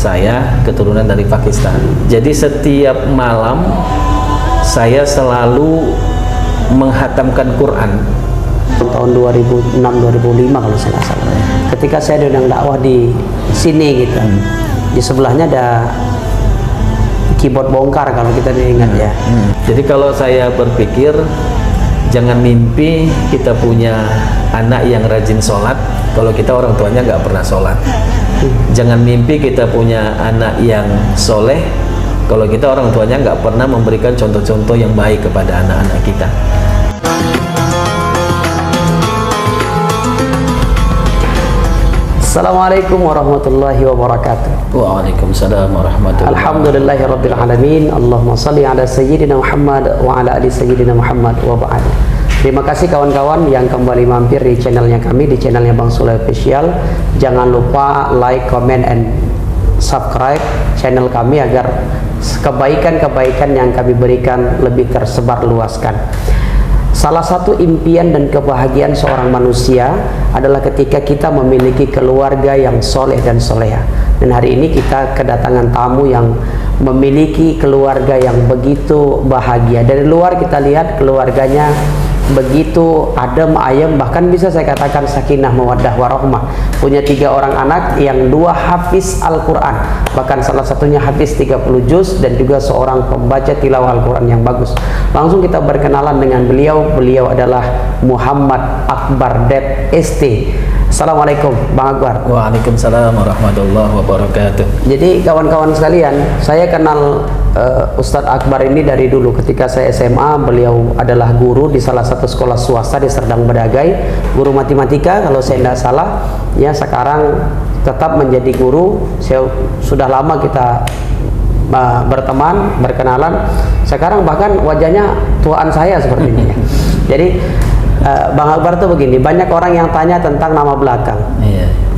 saya keturunan dari Pakistan. Jadi setiap malam saya selalu menghatamkan Quran. Tahun 2006-2005 kalau saya nggak salah. Ketika saya sedang dakwah di sini gitu, di sebelahnya ada keyboard bongkar kalau kita ingat ya. Jadi kalau saya berpikir, jangan mimpi kita punya anak yang rajin sholat kalau kita orang tuanya nggak pernah sholat. Jangan mimpi kita punya anak yang soleh kalau kita orang tuanya nggak pernah memberikan contoh-contoh yang baik kepada anak-anak kita. Assalamualaikum warahmatullahi wabarakatuh. Waalaikumsalam warahmatullahi wabarakatuh. Alhamdulillahirabbil alamin. Allahumma shalli ala sayyidina Muhammad wa ala ali sayyidina Muhammad wa ba'd. Terima kasih kawan-kawan yang kembali mampir di channelnya kami, di channelnya Bang Sule Official. Jangan lupa like, comment, and subscribe channel kami agar kebaikan-kebaikan yang kami berikan lebih tersebar luaskan. Salah satu impian dan kebahagiaan seorang manusia adalah ketika kita memiliki keluarga yang soleh dan soleha. Dan hari ini kita kedatangan tamu yang memiliki keluarga yang begitu bahagia. Dari luar kita lihat keluarganya begitu adem ayem, bahkan bisa saya katakan sakinah mawaddah warahmah. Punya 3 orang anak yang 2 hafiz Al-Quran, bahkan salah satunya hafiz 30 juz dan juga seorang pembaca tilawah Al-Quran yang bagus. Langsung kita berkenalan dengan beliau. Beliau adalah Muhammad Akbar Dep ST. Assalamualaikum Bang Akbar. Waalaikumsalam warahmatullahi wabarakatuh. Jadi kawan-kawan sekalian, saya kenal Ustadz Akbar ini dari dulu. Ketika saya SMA, beliau adalah guru di salah satu sekolah swasta di Serdang Bedagai, guru matematika kalau saya tidak salah. Ya, sekarang tetap menjadi guru. Sudah lama kita berteman, berkenalan. Sekarang bahkan wajahnya tuaan saya seperti ini. Jadi Bang Akbar tuh begini, banyak orang yang tanya tentang nama belakang.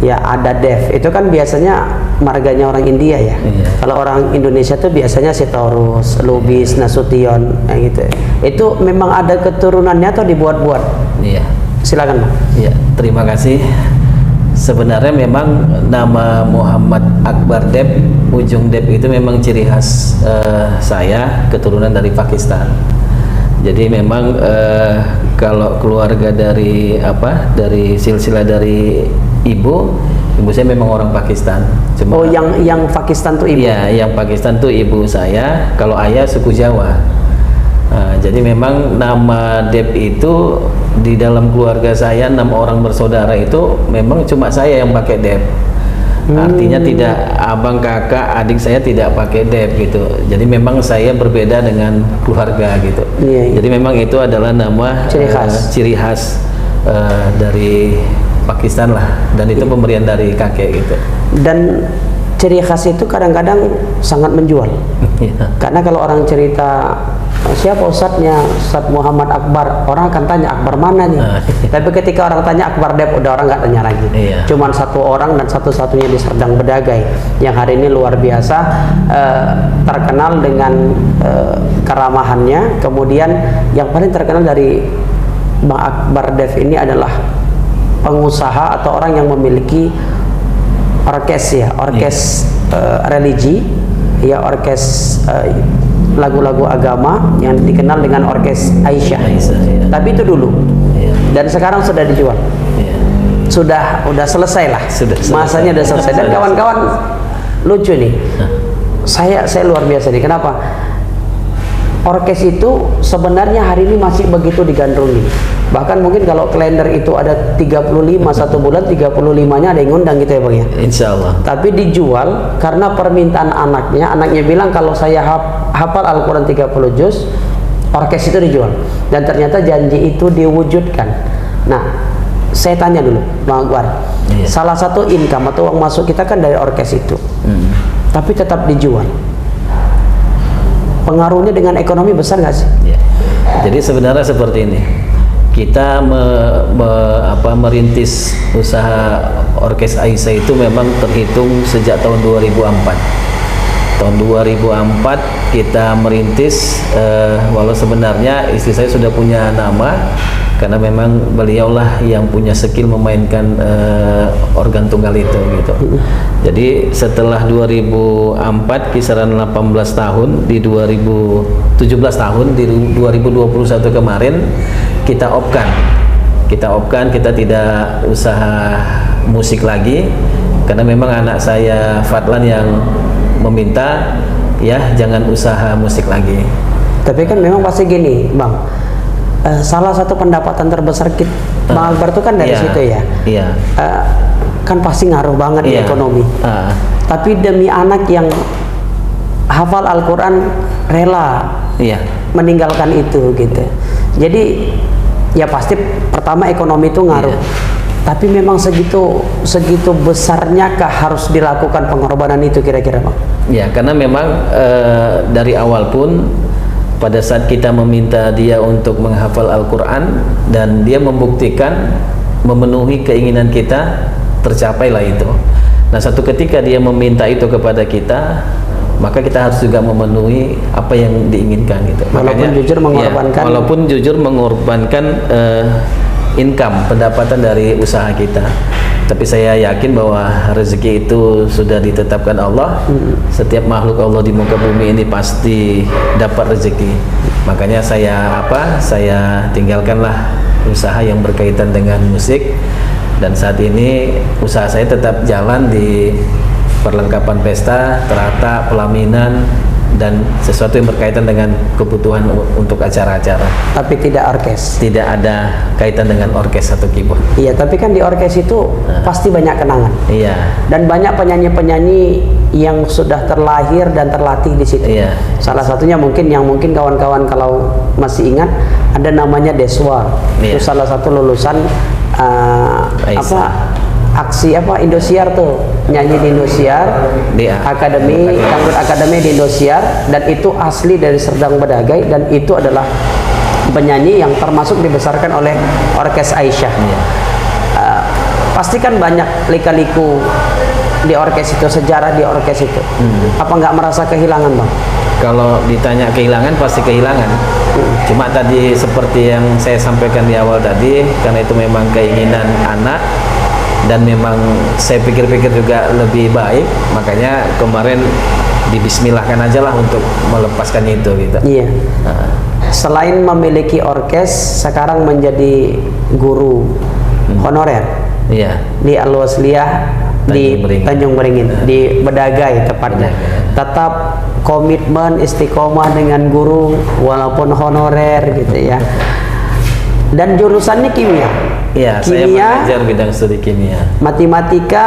Ya, ada Dev, itu kan biasanya marganya orang India ya. Kalau orang Indonesia tuh biasanya Sitorus, Lubis, Nasution, gitu. Itu memang ada keturunannya atau dibuat-buat? Iya. Silakan Bang. Iya, terima kasih. Sebenarnya memang nama Muhammad Akbar Dep, ujung Dep itu memang ciri khas saya, keturunan dari Pakistan. Jadi memang kalau keluarga dari silsilah dari ibu saya memang orang Pakistan. Cuma, yang Pakistan tuh ibu? Iya, yang Pakistan tuh ibu saya. Kalau ayah suku Jawa. Jadi memang nama Dep itu di dalam keluarga saya 6 orang bersaudara itu memang cuma saya yang pakai Dep. Artinya tidak abang, kakak, adik saya tidak pakai Dep gitu. Jadi memang saya berbeda dengan keluarga gitu. Jadi memang itu adalah nama ciri khas dari Pakistan lah, dan itu pemberian dari kakek gitu. Dan ciri khas itu kadang-kadang sangat menjual. Karena kalau orang cerita siapa ustadznya, Ustadz Muhammad Akbar, orang akan tanya Akbar mana nih. Tapi ketika orang tanya Akbar Dep, udah orang nggak tanya lagi. Cuman 1 orang dan satu-satunya di Serdang Bedagai yang hari ini luar biasa terkenal dengan keramahannya. Kemudian yang paling terkenal dari Bang Akbar Dep ini adalah pengusaha atau orang yang memiliki orkes religi, ya, orkes lagu-lagu agama yang dikenal dengan orkes Aisyah. Tapi itu dulu. Dan sekarang sudah dijual. Sudah selesai lah. Masanya sudah selesai. Dan kawan-kawan lucu nih. Saya luar biasa nih. Kenapa? Orkes itu sebenarnya hari ini masih begitu digandrungi. Bahkan mungkin kalau kalender itu ada 35 satu bulan, 35-nya ada yang ngundang gitu ya Bang ya. Insya Allah. Tapi dijual karena permintaan anaknya bilang kalau saya hafal Al-Quran 30 juz, orkes itu dijual. Dan ternyata janji itu diwujudkan. Nah, saya tanya dulu Bang Akbar, salah satu income atau uang masuk kita kan dari orkes itu, tapi tetap dijual. Pengaruhnya dengan ekonomi besar nggak sih? Jadi sebenarnya seperti ini. Kita merintis usaha orkes Aisyah itu memang terhitung sejak tahun 2004. Tahun 2004 kita merintis, walau sebenarnya istri saya sudah punya nama, karena memang beliaulah yang punya skill memainkan organ tunggal itu gitu. Jadi setelah 2004 kisaran 18 tahun, di 2017 tahun, di 2021 kemarin kita opkan. Kita tidak usaha musik lagi karena memang anak saya Fadlan yang meminta, ya jangan usaha musik lagi. Tapi kan memang pasti gini, Bang. Salah satu pendapatan terbesar Bang Akbar itu kan dari situ ya. Iya. Kan pasti ngaruh banget di ekonomi. Tapi demi anak yang hafal Al-Quran rela meninggalkan itu gitu. Jadi ya pasti pertama ekonomi itu ngaruh. Tapi memang segitu besarnya kah harus dilakukan pengorbanan itu kira-kira, Bang? Ya, karena memang dari awal pun pada saat kita meminta dia untuk menghafal Al-Quran dan dia membuktikan memenuhi keinginan kita, tercapailah itu. Nah, satu ketika dia meminta itu kepada kita, maka kita harus juga memenuhi apa yang diinginkan gitu. Walaupun jujur mengorbankan. Walaupun jujur mengorbankan income, pendapatan dari usaha kita. Tapi saya yakin bahwa rezeki itu sudah ditetapkan Allah. Setiap makhluk Allah di muka bumi ini pasti dapat rezeki. Makanya saya tinggalkanlah usaha yang berkaitan dengan musik, dan saat ini usaha saya tetap jalan di perlengkapan pesta, terata, pelaminan, dan sesuatu yang berkaitan dengan kebutuhan untuk acara-acara. Tapi tidak orkes. Tidak ada kaitan dengan orkes atau keyboard. Iya, tapi kan di orkes itu pasti banyak kenangan. Iya. Dan banyak penyanyi-penyanyi yang sudah terlahir dan terlatih di situ. Iya. Salah satunya mungkin kawan-kawan kalau masih ingat ada namanya Deswa. Iya. Itu salah satu lulusan aksi Indosiar tuh, nyanyi di Indosiar, Akademi Dangdut Akademi di Indosiar, dan itu asli dari Serdang Bedagai, dan itu adalah penyanyi yang termasuk dibesarkan oleh Orkes Aisyah. Pasti kan banyak lika-liku di orkes itu, sejarah di orkes itu. Apa nggak merasa kehilangan, Bang? Kalau ditanya kehilangan, pasti kehilangan. Cuma tadi seperti yang saya sampaikan di awal tadi, karena itu memang keinginan anak, dan memang saya pikir-pikir juga lebih baik, makanya kemarin dibismillahkan aja lah untuk melepaskan itu gitu. Iya. Selain memiliki orkes, sekarang menjadi guru honorer. Iya. Di Al-Wasliyah di Tanjung Beringin, di Bedagai tepatnya. Tetap komitmen istiqomah dengan guru walaupun honorer gitu ya. Dan jurusannya kimia. Iya, saya mengajar bidang studi kimia, matematika,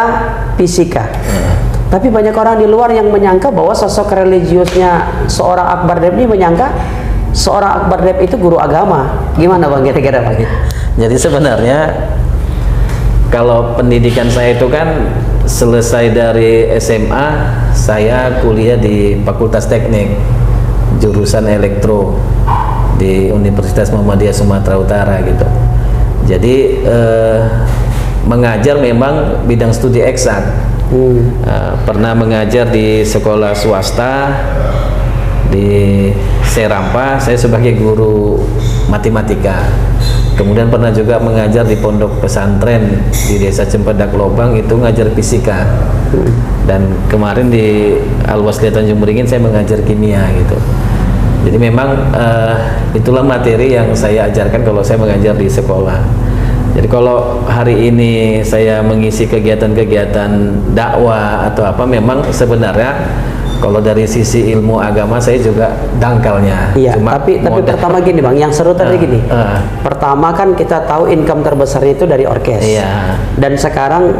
fisika. Tapi banyak orang di luar yang menyangka bahwa sosok religiusnya seorang Akbar Dep ini menyangka seorang Akbar Dep itu guru agama. Gimana, Bang, kira-kira, Bang? Jadi sebenarnya kalau pendidikan saya itu kan selesai dari SMA, saya kuliah di Fakultas Teknik jurusan elektro di Universitas Muhammadiyah Sumatera Utara gitu. Jadi mengajar memang bidang studi eksak. Pernah mengajar di sekolah swasta di Serampa, saya sebagai guru matematika. Kemudian pernah juga mengajar di pondok pesantren di Desa Cempedak Lobang, itu ngajar fisika. Dan kemarin di Al-Wasliyah Tanjung Beringin saya mengajar kimia gitu. Jadi memang itulah materi yang saya ajarkan kalau saya mengajar di sekolah. Jadi kalau hari ini saya mengisi kegiatan-kegiatan dakwah atau apa, memang sebenarnya kalau dari sisi ilmu agama saya juga dangkalnya. Iya, tapi pertama gini, Bang, yang seru tadi gini. Pertama kan kita tahu income terbesarnya itu dari orkes. Iya. Dan sekarang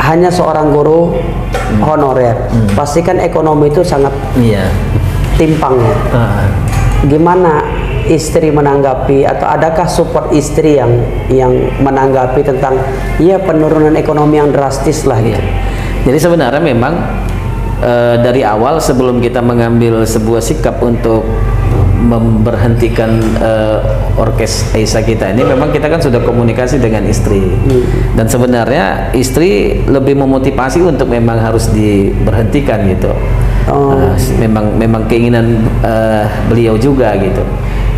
hanya seorang guru honorer. Pastikan ekonomi itu sangat timpang ya. Gimana istri menanggapi, atau adakah support istri yang menanggapi tentang penurunan ekonomi yang drastis lah gitu? Jadi sebenarnya memang dari awal sebelum kita mengambil sebuah sikap untuk memberhentikan orkes Aisyah kita ini, memang kita kan sudah komunikasi dengan istri. Dan sebenarnya istri lebih memotivasi untuk memang harus diberhentikan gitu. Memang keinginan beliau juga gitu.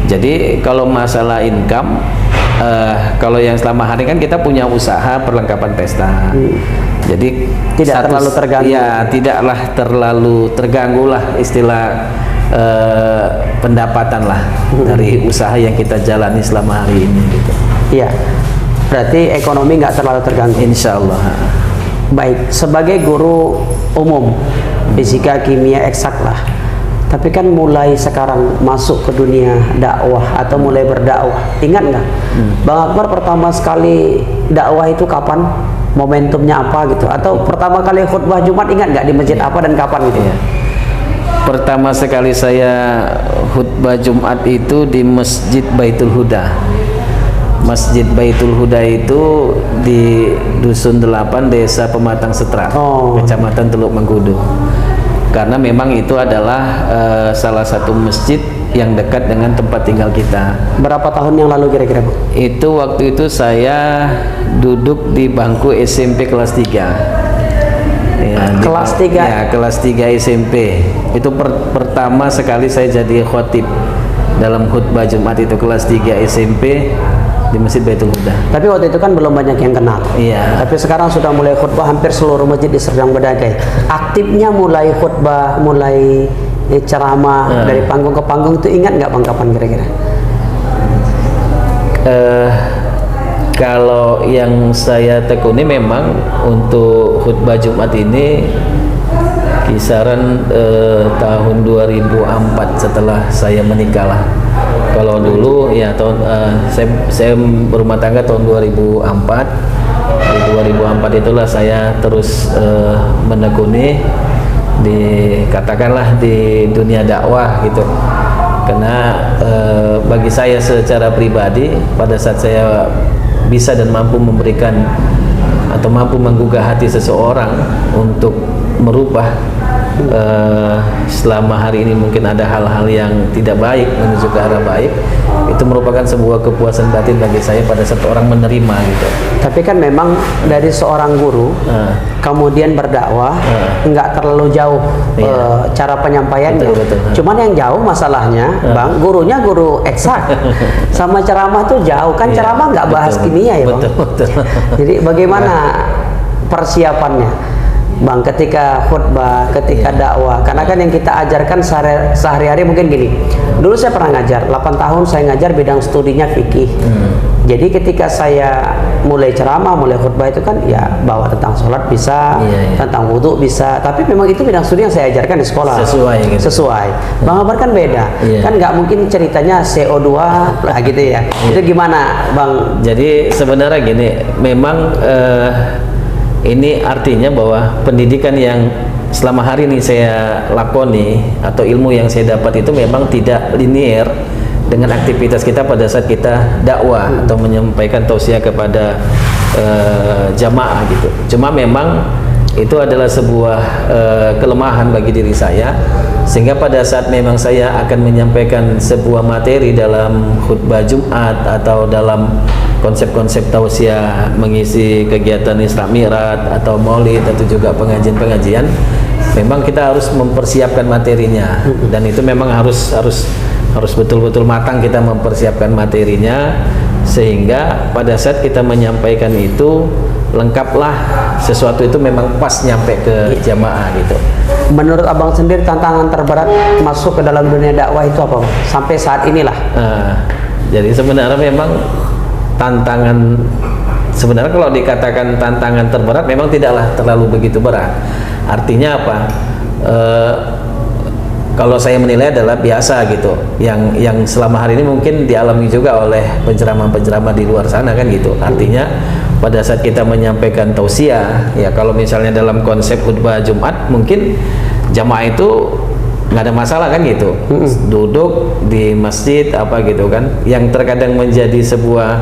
Jadi kalau masalah income kalau yang selama hari kan kita punya usaha perlengkapan pesta. Jadi Tidak terlalu terganggu. Ya, tidaklah terlalu terganggu lah istilah pendapatan lah dari usaha yang kita jalani selama hari ini gitu. Iya. Berarti ekonomi nggak terlalu terganggu. Insya Allah. Baik, sebagai guru umum fisika, kimia, eksak lah. Tapi kan mulai sekarang masuk ke dunia dakwah atau mulai berdakwah. Ingat nggak, Bang Akbar pertama sekali dakwah itu kapan? Momentumnya apa gitu? Atau pertama kali khutbah Jumat ingat nggak di masjid apa dan kapan gitu? Iya. Pertama sekali saya khutbah Jumat itu di Masjid Baitul Huda. Masjid Baitul Huda itu di Dusun 8, Desa Pematang Setrat, Kecamatan Teluk Mengkudu. Karena memang itu adalah salah satu masjid yang dekat dengan tempat tinggal kita. Berapa tahun yang lalu kira-kira, Bang? Itu waktu itu saya duduk di bangku SMP kelas 3. Ya, Kelas 3? Ya, kelas 3 SMP. Itu pertama sekali saya jadi khotib dalam khutbah Jumat itu, kelas 3 SMP di Masjid Baitul Huda. Tapi waktu itu kan belum banyak yang kenal. Iya. Tapi sekarang sudah mulai khutbah hampir seluruh masjid di Serdang Bedagai. Aktifnya mulai khutbah, mulai ceramah dari panggung ke panggung itu ingat nggak Bang kapan kira-kira? Kalau yang saya tekuni memang untuk khutbah Jumat ini kisaran tahun 2004 setelah saya menikah lah. Kalau dulu ya tahun saya berumah tangga tahun 2004. Di 2004 itulah saya terus menekuni katakanlah di dunia dakwah gitu. Karena bagi saya secara pribadi pada saat saya bisa dan mampu memberikan atau mampu menggugah hati seseorang untuk merubah selama hari ini mungkin ada hal-hal yang tidak baik menuju ke arah baik, itu merupakan sebuah kepuasan batin bagi saya pada saat orang menerima gitu. Tapi kan memang dari seorang guru kemudian berdakwah nggak terlalu jauh cara penyampaiannya. Betul. Cuman yang jauh masalahnya, Bang, gurunya guru eksak sama ceramah tuh jauh kan. Ceramah nggak bahas kimia ya, Bang. Betul. Jadi bagaimana persiapannya, Bang, ketika khutbah, ketika dakwah? Karena kan yang kita ajarkan sehari-hari mungkin gini. Dulu saya pernah ngajar, 8 tahun saya ngajar bidang studinya fikih. Jadi ketika saya mulai ceramah, mulai khutbah itu kan ya bawa tentang sholat bisa, tentang wudhu bisa. Tapi memang itu bidang studi yang saya ajarkan di sekolah. Sesuai. Bang Akbar kan beda. Kan nggak mungkin ceritanya CO2 lah gitu ya. Itu gimana, Bang? Jadi sebenarnya gini, memang ini artinya bahwa pendidikan yang selama hari ini saya lakoni atau ilmu yang saya dapat itu memang tidak linear dengan aktivitas kita pada saat kita dakwah atau menyampaikan tausiah kepada jamaah gitu. Cuma memang itu adalah sebuah kelemahan bagi diri saya, sehingga pada saat memang saya akan menyampaikan sebuah materi dalam khutbah Jumat atau dalam konsep-konsep tausiah mengisi kegiatan Isra Mi'raj atau Maulid atau juga pengajian-pengajian, memang kita harus mempersiapkan materinya, dan itu memang harus betul-betul matang kita mempersiapkan materinya, sehingga pada saat kita menyampaikan itu lengkaplah sesuatu itu memang pas nyampe ke jamaah gitu. Menurut Abang sendiri tantangan terberat masuk ke dalam dunia dakwah itu apa, Bang? Sampai saat inilah. Jadi sebenarnya memang tantangan, sebenarnya kalau dikatakan tantangan terberat memang tidaklah terlalu begitu berat. Artinya apa? Kalau saya menilai adalah biasa gitu, yang selama hari ini mungkin dialami juga oleh penceramah-penceramah di luar sana kan gitu. Artinya pada saat kita menyampaikan tausiah, ya kalau misalnya dalam konsep khutbah Jumat mungkin jamaah itu nggak ada masalah kan gitu, duduk di masjid apa gitu kan. Yang terkadang menjadi sebuah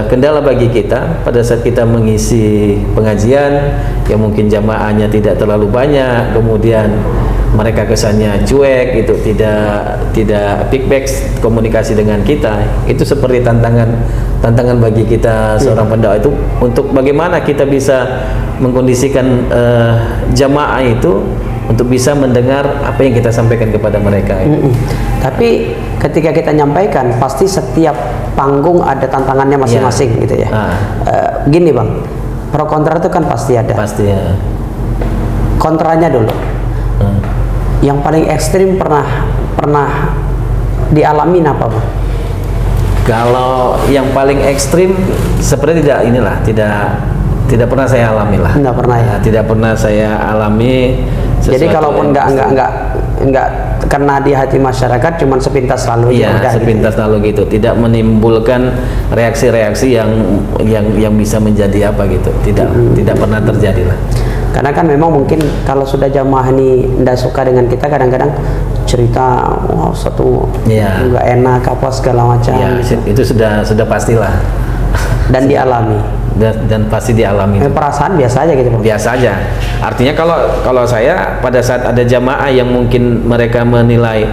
kendala bagi kita pada saat kita mengisi pengajian yang mungkin jamaahnya tidak terlalu banyak, kemudian mereka kesannya cuek gitu, tidak feedback komunikasi dengan kita, itu seperti tantangan bagi kita seorang pendakwah itu untuk bagaimana kita bisa mengkondisikan jamaah itu untuk bisa mendengar apa yang kita sampaikan kepada mereka. Tapi ketika kita nyampaikan, pasti setiap panggung ada tantangannya masing-masing gitu ya. Gini Bang, pro kontra itu kan pasti ada. Pasti ya. Kontranya dulu. Yang paling ekstrim pernah dialamin apa Bang? Kalau yang paling ekstrim seperti tidak pernah saya alami lah. Nggak pernah ya. Tidak pernah saya alami. Jadi kalaupun nggak kena di hati masyarakat, cuman sepintas lalu ya, udah, sepintas gitu. lalu gitu, tidak menimbulkan reaksi-reaksi yang bisa menjadi apa gitu, tidak pernah terjadi lah. Karena kan memang mungkin kalau sudah jamaah ini tidak suka dengan kita, kadang-kadang cerita satu nggak enak apa segala macam. Ya, gitu. Itu sudah pastilah. Dan dialami. Dan pasti dialami. Perasaan biasa aja gitu Bang. Biasa aja. Artinya kalau saya pada saat ada jamaah yang mungkin mereka menilai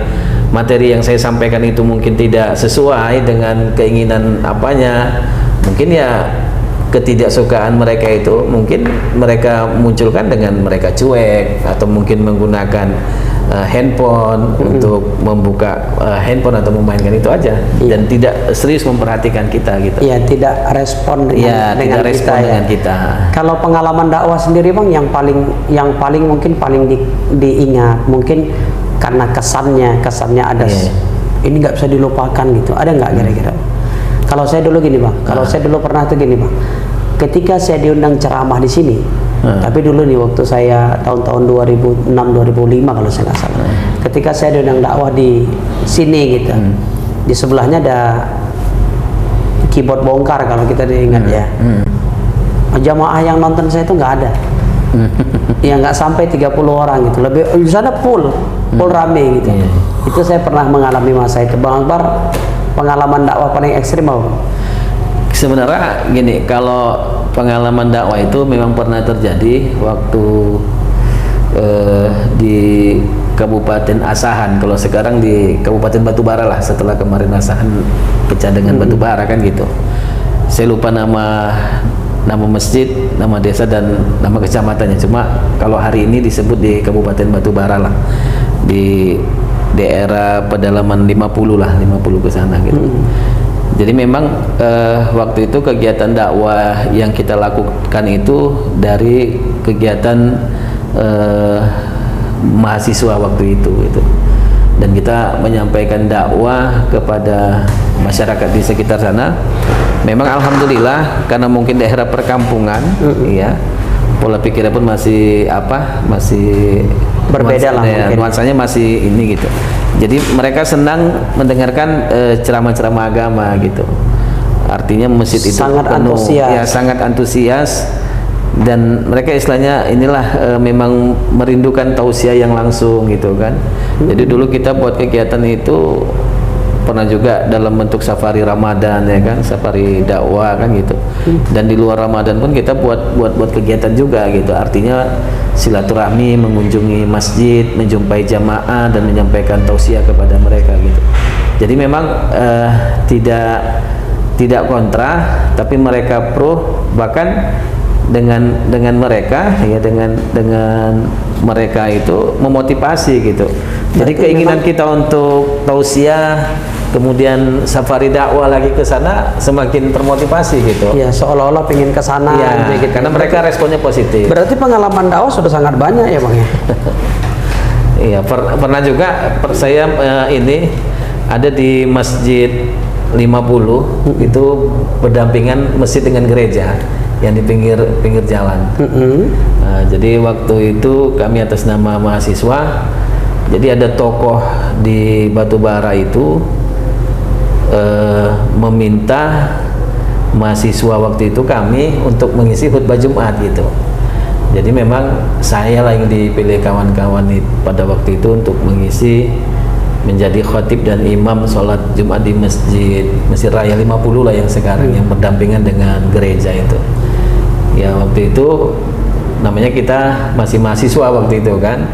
materi yang saya sampaikan itu mungkin tidak sesuai dengan keinginan apanya, mungkin ya ketidaksukaan mereka itu mungkin mereka munculkan dengan mereka cuek atau mungkin menggunakan handphone untuk membuka handphone atau memainkan itu aja, dan tidak serius memperhatikan kita gitu. Iya, tidak respon dengan kita. Kalau pengalaman dakwah sendiri Bang, yang paling mungkin paling diingat mungkin karena kesannya ada ini nggak bisa dilupakan gitu. Ada nggak kira-kira? Kalau saya dulu gini Bang, saya dulu pernah tuh gini Bang. Ketika saya diundang ceramah di sini, tapi dulu nih waktu saya tahun-tahun 2006-2005 kalau saya nggak salah. Ketika saya diundang dakwah di sini gitu, di sebelahnya ada keyboard bongkar kalau kita diingat ya. Jamaah yang nonton saya itu nggak ada. Ya nggak sampai 30 orang gitu. Lebih di sana full rame gitu. Itu saya pernah mengalami masa itu. Bang Akbar, pengalaman dakwah paling ekstrim apa? Sebenarnya gini, kalau pengalaman dakwah itu memang pernah terjadi waktu di Kabupaten Asahan. Kalau sekarang di Kabupaten Batubara lah, setelah kemarin Asahan pecah dengan Batubara kan gitu. Saya lupa nama masjid, nama desa dan nama kecamatannya. Cuma kalau hari ini disebut di Kabupaten Batubara lah, di daerah pedalaman 50 lah, 50 ke sana gitu. Jadi memang waktu itu kegiatan dakwah yang kita lakukan itu dari kegiatan mahasiswa waktu itu gitu. Dan kita menyampaikan dakwah kepada masyarakat di sekitar sana. Memang alhamdulillah karena mungkin daerah perkampungan, ya, pola pikirnya pun masih berbeda lah, nuansanya masih ini gitu. Jadi mereka senang mendengarkan ceramah-ceramah agama gitu. Artinya masjid itu sangat penuh, antusias. ya sangat antusias, dan mereka istilahnya inilah memang merindukan tausiah yang langsung gitu kan. Jadi dulu kita buat kegiatan itu pernah juga dalam bentuk safari Ramadan ya kan, safari dakwah kan gitu. Dan di luar Ramadan pun kita buat kegiatan juga gitu. Artinya silaturahmi, mengunjungi masjid, menjumpai jamaah dan menyampaikan tausiah kepada mereka gitu. Jadi memang tidak kontra, tapi mereka pro, bahkan dengan mereka ya dengan mereka itu memotivasi gitu. Jadi keinginan kita untuk tausiah kemudian safari dakwah lagi ke sana semakin termotivasi gitu. Ya, seolah-olah pengen ke sana gitu. Karena mereka responnya positif. Berarti pengalaman dakwah sudah sangat banyak ya Bang ya. Iya, pernah juga saya ini ada di Masjid 50 itu berdampingan masjid dengan gereja yang di pinggir jalan. Nah, jadi waktu itu kami atas nama mahasiswa, jadi ada tokoh di Batubara itu meminta mahasiswa waktu itu kami untuk mengisi khutbah Jumat gitu. Jadi memang saya lah yang dipilih kawan-kawan pada waktu itu untuk mengisi, menjadi khatib dan imam sholat Jumat di Masjid Raya 50 lah yang sekarang yang berdampingan dengan gereja itu. Ya waktu itu namanya kita masih mahasiswa waktu itu kan.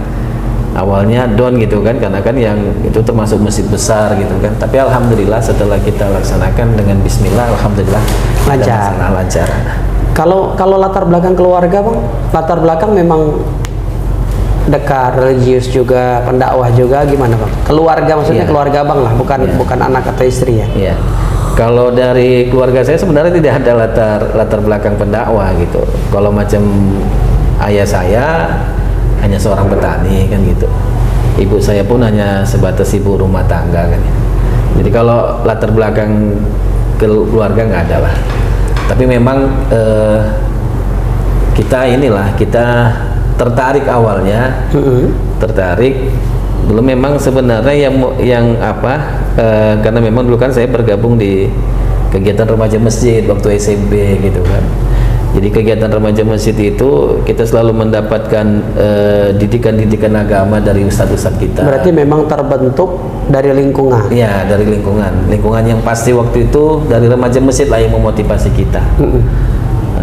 Awalnya down gitu kan, karena kan yang itu termasuk masjid besar gitu kan. Tapi alhamdulillah setelah kita laksanakan dengan bismillah, alhamdulillah lancar. Kalau latar belakang keluarga Bang, latar belakang memang dekat, religius juga, pendakwah juga, gimana Bang? Keluarga maksudnya keluarga Bang lah, bukan anak atau istri ya. Kalau dari keluarga saya sebenarnya tidak ada latar belakang pendakwah gitu. Kalau macam ayah saya hanya seorang petani kan gitu. Ibu saya pun hanya sebatas ibu rumah tangga kan. Jadi kalau latar belakang keluarga nggak ada lah. Tapi memang kita tertarik awalnya, tertarik. Dulu memang sebenarnya karena memang dulu kan saya bergabung di kegiatan remaja masjid waktu SMP gitu kan. Jadi kegiatan remaja masjid itu kita selalu mendapatkan didikan-didikan agama dari ustadz-ustadz kita. Berarti memang terbentuk dari lingkungan. Iya, dari lingkungan yang pasti waktu itu dari remaja masjid lah yang memotivasi kita.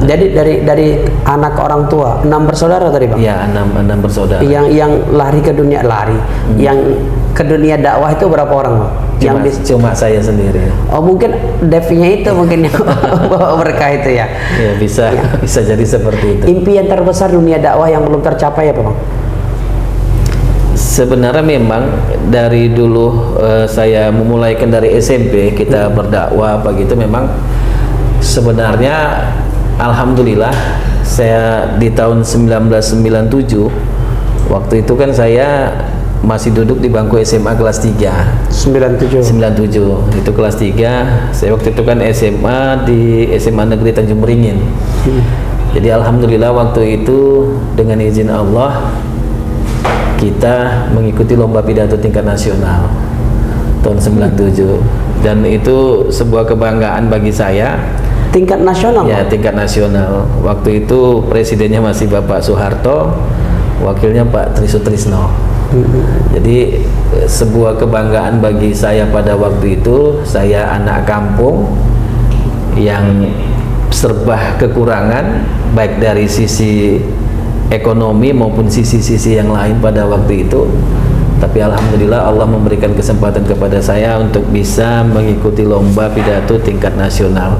Jadi dari anak orang tua 6 bersaudara tadi Bang? Iya, 6 bersaudara. Yang lari ke dunia yang ke dunia dakwah itu berapa orang Bang? Cuma saya sendiri. Oh mungkin devnya itu mungkin yang bawa berkah itu ya? Ya bisa jadi seperti itu. Impian terbesar dunia dakwah yang belum tercapai apa Bang? Sebenarnya memang dari dulu saya memulaikan dari SMP kita berdakwah begitu, memang sebenarnya alhamdulillah saya di tahun 1997 waktu itu kan saya masih duduk di bangku SMA kelas 3. 97 itu kelas 3. Saya waktu itu kan SMA di SMA Negeri Tanjung Beringin. Jadi alhamdulillah waktu itu dengan izin Allah kita mengikuti lomba pidato tingkat nasional tahun 97, dan itu sebuah kebanggaan bagi saya. Tingkat nasional? Ya, tingkat nasional. Waktu itu presidennya masih Bapak Soeharto, wakilnya Pak Tri Sutrisno. Jadi sebuah kebanggaan bagi saya pada waktu itu. Saya anak kampung yang serba kekurangan baik dari sisi ekonomi maupun sisi-sisi yang lain pada waktu itu, tapi alhamdulillah Allah memberikan kesempatan kepada saya untuk bisa mengikuti lomba pidato tingkat nasional,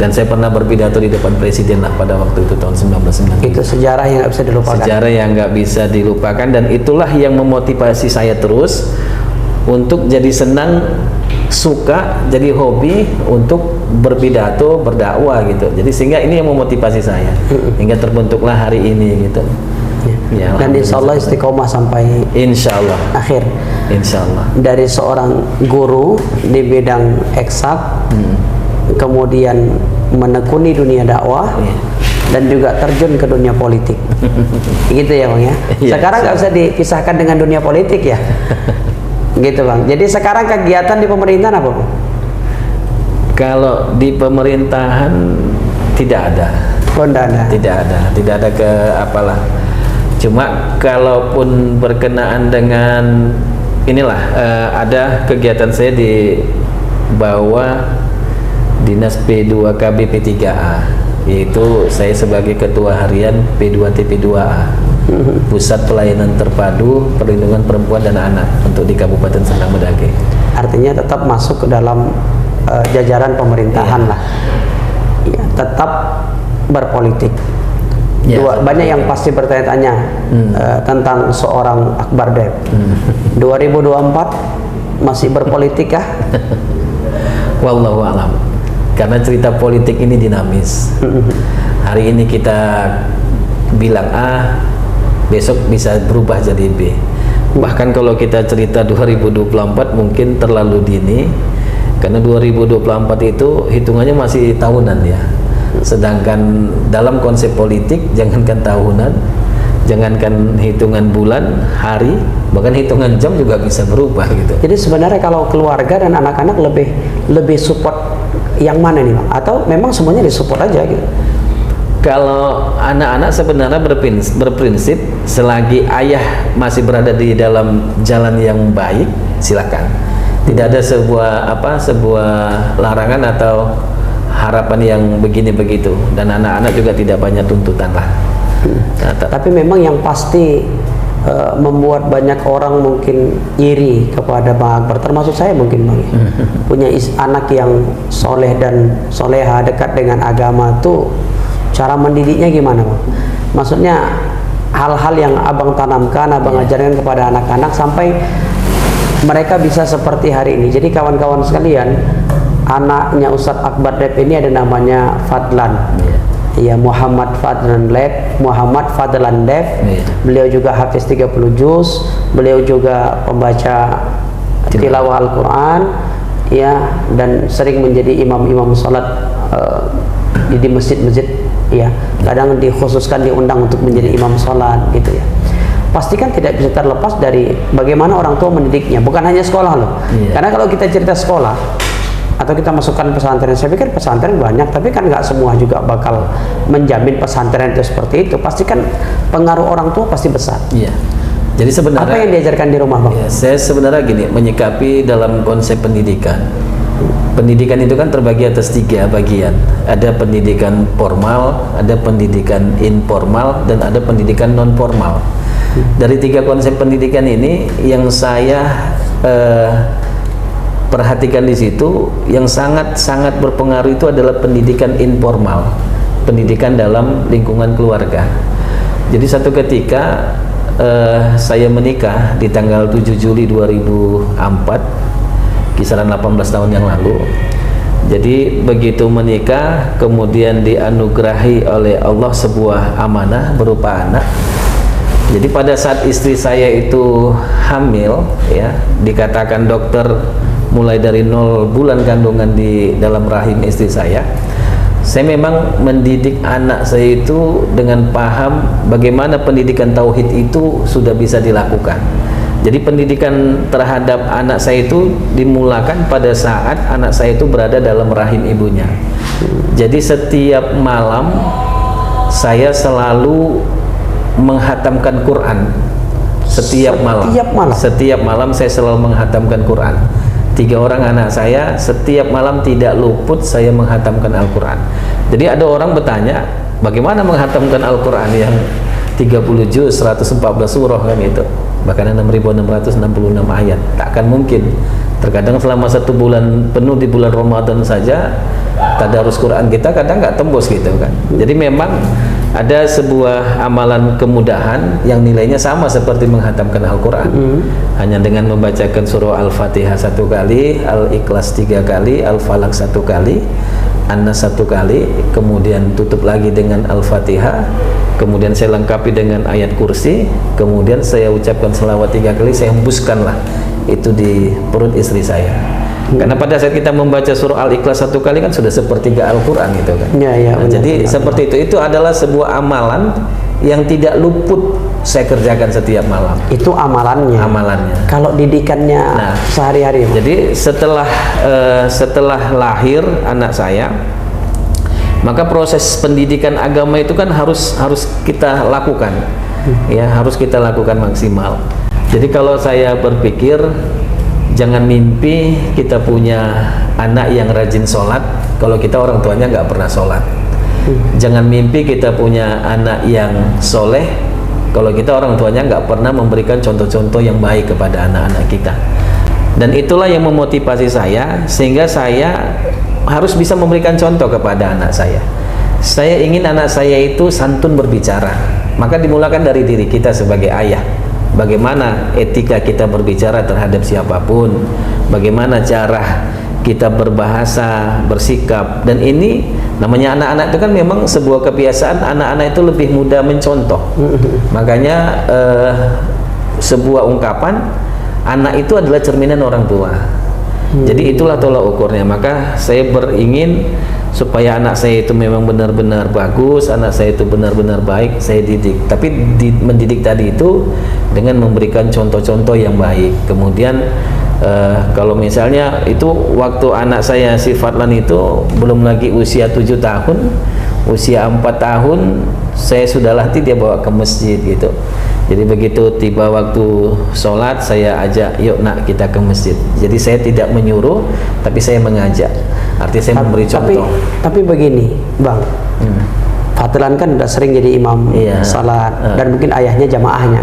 dan saya pernah berpidato di depan presiden lah pada waktu itu tahun 1990. Itu sejarah yang nggak bisa dilupakan. Sejarah yang nggak bisa dilupakan, dan itulah yang memotivasi saya terus untuk jadi senang, suka, jadi hobi untuk berpidato, berdakwah gitu. Jadi sehingga ini yang memotivasi saya hingga terbentuklah hari ini gitu. Ya, dan insya Allah istiqomah sampai insya Allah akhir. Insya Allah. Dari seorang guru di bidang eksak, kemudian menekuni dunia dakwah, dan juga terjun ke dunia politik. Gitu ya Bang ya. Sekarang nggak bisa dipisahkan dengan dunia politik ya. Gitu Bang. Jadi sekarang kegiatan di pemerintahan apa Bang? Kalau di pemerintahan tidak ada. Oh, tidak ada ke apalah. Cuma kalaupun berkenaan dengan inilah ada kegiatan saya di bawah Dinas P2KB P3A, yaitu saya sebagai ketua harian P2TP2A, Pusat Pelayanan Terpadu Perlindungan Perempuan dan Anak untuk di Kabupaten Serdang Bedagai. Artinya tetap masuk ke dalam jajaran pemerintahan lah. Ya, tetap berpolitik. Ya, banyak yang pasti bertanya-tanya tentang seorang Akbar Dep. 2024 masih berpolitik kah? Wallahu a'lam. Karena cerita politik ini dinamis. Hari ini kita bilang A, besok bisa berubah jadi B. Bahkan kalau kita cerita 2024 mungkin terlalu dini, karena 2024 itu hitungannya masih tahunan ya. Sedangkan dalam konsep politik, jangankan tahunan, jangankan hitungan bulan, hari, bahkan hitungan jam juga bisa berubah gitu. Jadi sebenarnya kalau keluarga dan anak-anak lebih support yang mana nih Bang? Atau memang semuanya disupport aja gitu? Kalau anak-anak sebenarnya berprinsip selagi ayah masih berada di dalam jalan yang baik, silakan. Tidak ada sebuah larangan atau harapan yang begini begitu, dan anak-anak juga tidak banyak tuntutan lah. Tapi memang yang pasti membuat banyak orang mungkin iri kepada Bang Akbar, termasuk saya mungkin Bang, punya anak yang soleh dan soleha, dekat dengan agama tuh, cara mendidiknya gimana Bang? Maksudnya hal-hal yang Abang tanamkan, Abang ajarkan kepada anak-anak sampai mereka bisa seperti hari ini. Jadi kawan-kawan sekalian, anaknya Ustadz Akbar Dep ini ada namanya Fadlan. Iya, Muhammad Fadlan Dep, Muhammad Fadlan Dep. Beliau juga hafiz 30 juz, beliau juga pembaca tilawah Al-Quran, ya, dan sering menjadi imam-imam salat di masjid-masjid, ya. Kadang dikhususkan diundang untuk menjadi imam salat gitu ya. Pastikan tidak bisa terlepas dari bagaimana orang tua mendidiknya, bukan hanya sekolah loh. Karena kalau kita cerita sekolah atau kita masukkan pesantren, saya pikir pesantren banyak, tapi kan nggak semua juga bakal menjamin pesantren itu seperti itu. Pastikan pengaruh orang tua pasti besar. Iya. Jadi sebenarnya apa yang diajarkan di rumah, Bang? Ya, saya sebenarnya gini, menyikapi dalam konsep pendidikan. Pendidikan itu kan terbagi atas 3 bagian. Ada pendidikan formal, ada pendidikan informal, dan ada pendidikan non formal. Dari 3 konsep pendidikan ini yang saya perhatikan di situ, yang sangat-sangat berpengaruh itu adalah pendidikan informal, pendidikan dalam lingkungan keluarga. Jadi satu ketika saya menikah di tanggal 7 Juli 2004, kisaran 18 tahun yang lalu. Jadi begitu menikah, kemudian dianugerahi oleh Allah sebuah amanah berupa anak. Jadi pada saat istri saya itu hamil, ya, dikatakan dokter mulai dari 0 bulan kandungan di dalam rahim istri saya memang mendidik anak saya itu dengan paham bagaimana pendidikan tauhid itu sudah bisa dilakukan. Jadi pendidikan terhadap anak saya itu dimulakan pada saat anak saya itu berada dalam rahim ibunya. Jadi setiap malam saya selalu menghatamkan Quran. Setiap malam saya selalu menghatamkan Quran. 3 orang anak saya setiap malam tidak luput saya menghatamkan Al-Quran. Jadi ada orang bertanya, bagaimana menghatamkan Al-Quran yang 30 juz, 114 surah kan itu, bahkan 6.666 ayat? Takkan mungkin. Terkadang selama 1 bulan penuh di bulan Ramadan saja tadarus Quran kita kadang nggak tembus gitu kan. Jadi memang ada sebuah amalan kemudahan yang nilainya sama seperti menghatamkan Al-Quran. Hanya dengan membacakan surah Al-Fatihah 1 kali, Al-Ikhlas 3 kali, Al-Falaq 1 kali, An-Nas 1 kali, kemudian tutup lagi dengan Al-Fatihah, kemudian saya lengkapi dengan ayat kursi, kemudian saya ucapkan selawat 3 kali, saya hembuskanlah itu di perut istri saya. Karena pada saat kita membaca surah Al-Ikhlas 1 kali kan sudah sepertiga Al-Quran gitu kan. Nah, jadi seperti itu adalah sebuah amalan yang tidak luput saya kerjakan setiap malam. Itu amalannya. Kalau didikannya sehari-hari. Jadi setelah lahir anak saya, maka proses pendidikan agama itu kan harus kita lakukan. Ya, harus kita lakukan maksimal. Jadi kalau saya berpikir, jangan mimpi kita punya anak yang rajin sholat kalau kita orang tuanya nggak pernah sholat. Jangan mimpi kita punya anak yang soleh kalau kita orang tuanya nggak pernah memberikan contoh-contoh yang baik kepada anak-anak kita. Dan itulah yang memotivasi saya, sehingga saya harus bisa memberikan contoh kepada anak saya. Saya ingin anak saya itu santun berbicara, maka dimulakan dari diri kita sebagai ayah. Bagaimana etika kita berbicara terhadap siapapun, bagaimana cara kita berbahasa, bersikap. Dan ini namanya anak-anak itu kan memang sebuah kebiasaan, anak-anak itu lebih mudah mencontoh. Makanya sebuah ungkapan, anak itu adalah cerminan orang tua. Jadi itulah tolak ukurnya. Maka saya beringin supaya anak saya itu memang benar-benar bagus, anak saya itu benar-benar baik, saya didik. Tapi mendidik tadi itu dengan memberikan contoh-contoh yang baik. Kemudian kalau misalnya itu waktu anak saya si Fadlan itu belum lagi usia 7 tahun, usia 4 tahun saya sudah latih dia bawa ke masjid gitu. Jadi begitu tiba waktu sholat, saya ajak, yuk nak kita ke masjid. Jadi saya tidak menyuruh, tapi saya mengajak. Artinya saya memberi contoh. Tapi begini, Bang, Fadlan kan udah sering jadi imam salat, dan mungkin ayahnya jamaahnya.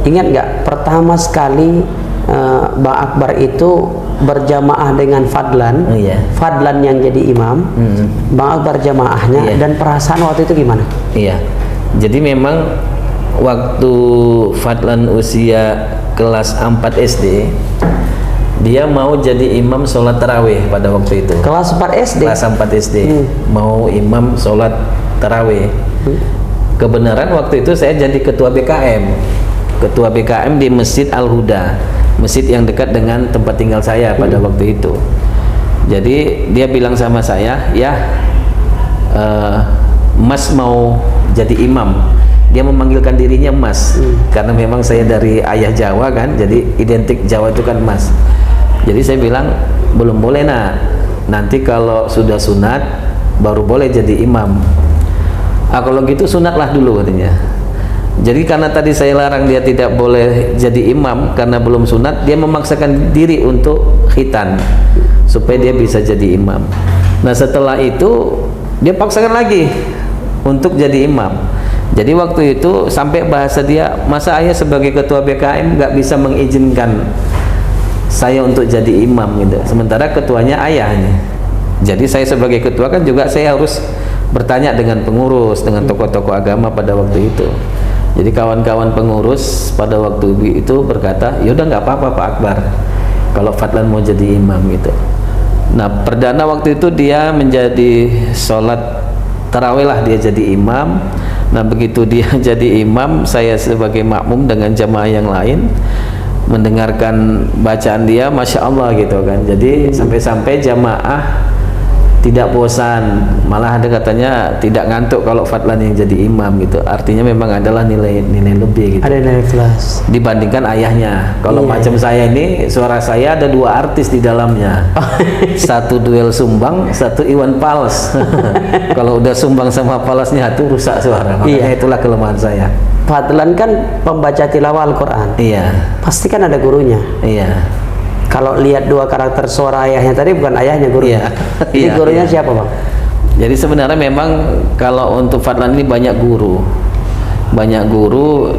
Ingat nggak pertama sekali Bang Akbar itu berjamaah dengan Fadlan, Fadlan yang jadi imam, Bang Akbar jamaahnya, dan perasaan waktu itu gimana? Jadi memang waktu Fadlan usia kelas 4 SD, Dia mau jadi imam sholat tarawih pada waktu itu. Kelas 4 SD. Kelas 4 SD. Mau imam sholat tarawih. Kebenaran waktu itu saya jadi ketua BKM. Ketua BKM di Masjid Al-Huda, masjid yang dekat dengan tempat tinggal saya pada waktu itu. Jadi dia bilang sama saya, ya, Mas mau jadi imam. Dia memanggilkan dirinya Mas, karena memang saya dari ayah Jawa kan, jadi identik Jawa itu kan Mas. Jadi saya bilang, belum boleh nak, nanti kalau sudah sunat baru boleh jadi imam. Kalau gitu sunatlah dulu katanya. Jadi karena tadi saya larang dia tidak boleh jadi imam karena belum sunat, dia memaksakan diri untuk khitan supaya dia bisa jadi imam. Nah setelah itu dia paksakan lagi untuk jadi imam. Jadi waktu itu sampai bahasa dia, masa ayah sebagai ketua BKM nggak bisa mengizinkan saya untuk jadi imam gitu, sementara ketuanya ayahnya. Jadi saya sebagai ketua kan juga saya harus bertanya dengan pengurus, dengan tokoh-tokoh agama pada waktu itu. Jadi kawan-kawan pengurus pada waktu itu berkata, yaudah nggak apa-apa Pak Akbar, kalau Fadlan mau jadi imam gitu. Nah perdana waktu itu dia menjadi sholat tarawih lah, dia jadi imam. Nah begitu dia jadi imam, saya sebagai makmum dengan jamaah yang lain mendengarkan bacaan dia, Masya Allah gitu kan. Jadi sampai-sampai jamaah tidak bosan, malah ada katanya tidak ngantuk kalau Fadlan yang jadi imam gitu. Artinya memang adalah nilai lebih gitu. Ada nilai kelas Dibandingkan ayahnya. Kalau macam saya ini, suara saya ada 2 artis di dalamnya. Satu duel sumbang, satu Iwan Fals. Kalau udah sumbang sama Falsnya itu rusak suara. Makanya itulah kelemahan saya. Fadlan kan pembaca tilawah Al-Quran. Iya. Pasti kan ada gurunya. Iya. Kalau lihat 2 karakter suara ayahnya tadi, bukan ayahnya, gurunya. Ini gurunya siapa Bang? Jadi sebenarnya memang kalau untuk Fadlan ini banyak guru,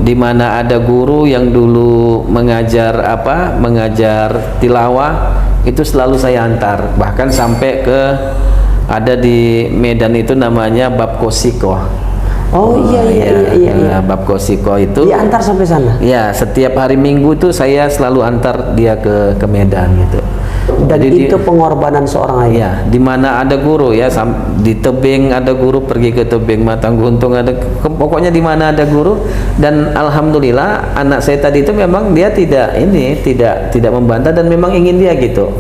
di mana ada guru yang dulu mengajar mengajar tilawah itu selalu saya antar, bahkan sampai ke ada di Medan itu namanya Bab Kosiko. Iya. Bab Kosiko itu diantar sampai sana. Ya, setiap hari Minggu itu saya selalu antar dia ke Medan gitu. Dan jadi itu pengorbanan seorang ayah. Ya, di mana ada guru ya, di tebing ada guru, pergi ke tebing Matang Guntung ada, pokoknya di mana ada guru. Dan alhamdulillah anak saya tadi itu memang dia tidak membantah dan memang ingin dia gitu.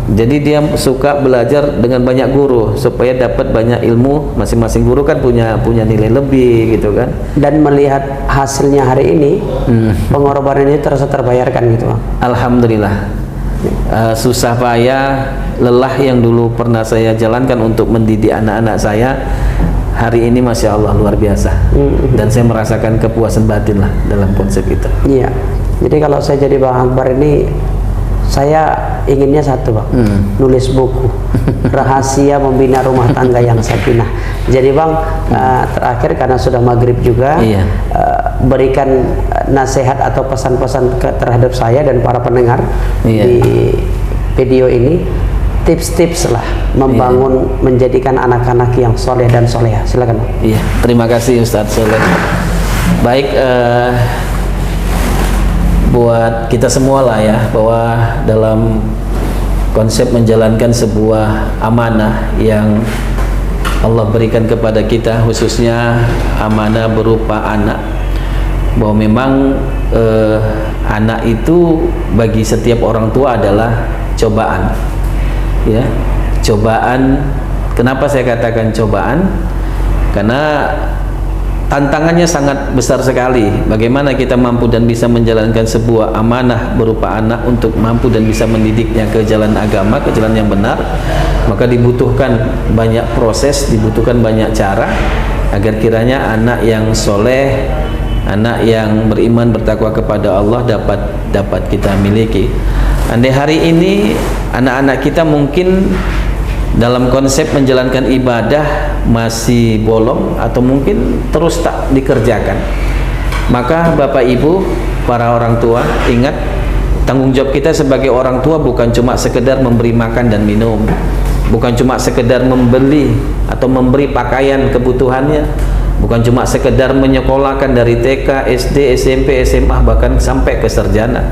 Jadi dia suka belajar dengan banyak guru supaya dapat banyak ilmu. Masing-masing guru kan punya nilai lebih gitu kan. Dan melihat hasilnya hari ini, pengorbanan itu terasa terbayarkan gitu Bang. Alhamdulillah. Susah payah, lelah yang dulu pernah saya jalankan untuk mendidik anak-anak saya, hari ini Masya Allah luar biasa. Dan saya merasakan kepuasan batin lah dalam konsep itu. Iya. Jadi kalau saya jadi Bang Akbar ini, saya inginnya satu Bang, nulis buku rahasia membina rumah tangga yang sakinah. Jadi Bang, terakhir karena sudah maghrib juga, berikan nasihat atau pesan-pesan terhadap saya dan para pendengar di video ini, tips-tips lah membangun, menjadikan anak-anak yang soleh dan soleha. Silakan Bang. Iya, terima kasih Ustadz Soleh. Baik, buat kita semua lah ya, bahwa dalam konsep menjalankan sebuah amanah yang Allah berikan kepada kita, khususnya amanah berupa anak, bahwa memang anak itu bagi setiap orang tua adalah cobaan ya, cobaan. Kenapa saya katakan cobaan? Karena tantangannya sangat besar sekali. Bagaimana kita mampu dan bisa menjalankan sebuah amanah berupa anak untuk mampu dan bisa mendidiknya ke jalan agama, ke jalan yang benar, maka dibutuhkan banyak proses, dibutuhkan banyak cara agar kiranya anak yang soleh, anak yang beriman, bertakwa kepada Allah dapat kita miliki. Andai hari ini anak-anak kita mungkin dalam konsep menjalankan ibadah masih bolong atau mungkin terus tak dikerjakan, maka Bapak Ibu, para orang tua, ingat tanggung jawab kita sebagai orang tua bukan cuma sekedar memberi makan dan minum, bukan cuma sekedar membeli atau memberi pakaian kebutuhannya, Bukan cuma sekedar menyekolahkan dari TK, SD, SMP, SMA, bahkan sampai ke sarjana.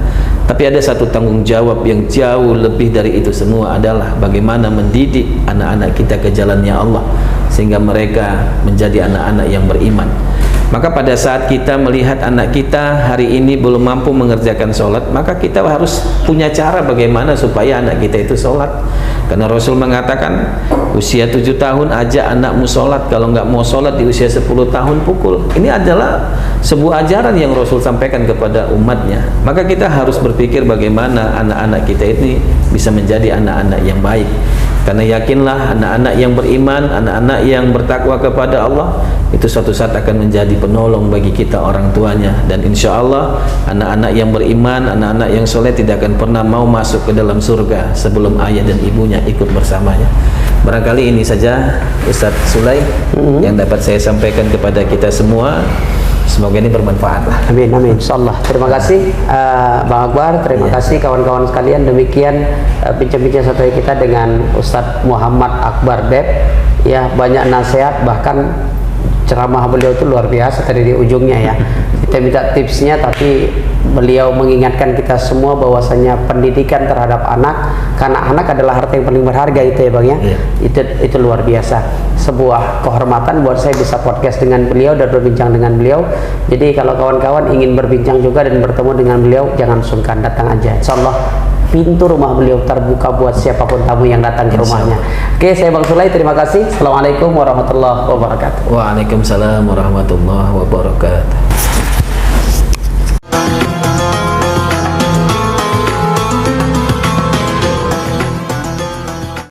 Tapi ada satu tanggung jawab yang jauh lebih dari itu semua, adalah bagaimana mendidik anak-anak kita ke jalannya Allah, sehingga mereka menjadi anak-anak yang beriman. Maka pada saat kita melihat anak kita hari ini belum mampu mengerjakan sholat, maka kita harus punya cara bagaimana supaya anak kita itu sholat. Karena Rasul mengatakan, usia 7 tahun ajak anakmu sholat, kalau nggak mau sholat di usia 10 tahun pukul. Ini adalah sebuah ajaran yang Rasul sampaikan kepada umatnya. Maka kita harus berpikir bagaimana anak-anak kita ini bisa menjadi anak-anak yang baik. Karena yakinlah, anak-anak yang beriman, anak-anak yang bertakwa kepada Allah, itu suatu saat akan menjadi penolong bagi kita orang tuanya. Dan insya Allah anak-anak yang beriman, anak-anak yang soleh tidak akan pernah mau masuk ke dalam surga sebelum ayah dan ibunya ikut bersamanya. Barangkali ini saja Ustadz Sulay yang dapat saya sampaikan kepada kita semua. Semoga ini bermanfaat lah. Amin, amin, insyaallah. Terima kasih Bang Akbar, terima kasih kawan-kawan sekalian. Demikian bincang-bincang satu kita dengan Ustadz Muhammad Akbar Dep. Ya, banyak nasihat, bahkan ceramah beliau itu luar biasa tadi di ujungnya ya. Kita minta tipsnya, tapi beliau mengingatkan kita semua bahwasanya pendidikan terhadap anak, karena anak adalah harta yang paling berharga itu ya Bang ya. Itu luar biasa. Sebuah kehormatan buat saya bisa podcast dengan beliau dan berbincang dengan beliau. Jadi kalau kawan-kawan ingin berbincang juga dan bertemu dengan beliau, jangan sungkan, datang aja. Insyaallah pintu rumah beliau terbuka buat siapapun tamu yang datang ke rumahnya. Oke, saya Bang Sulay, terima kasih. Assalamualaikum warahmatullahi wabarakatuh. Waalaikumsalam warahmatullahi wabarakatuh.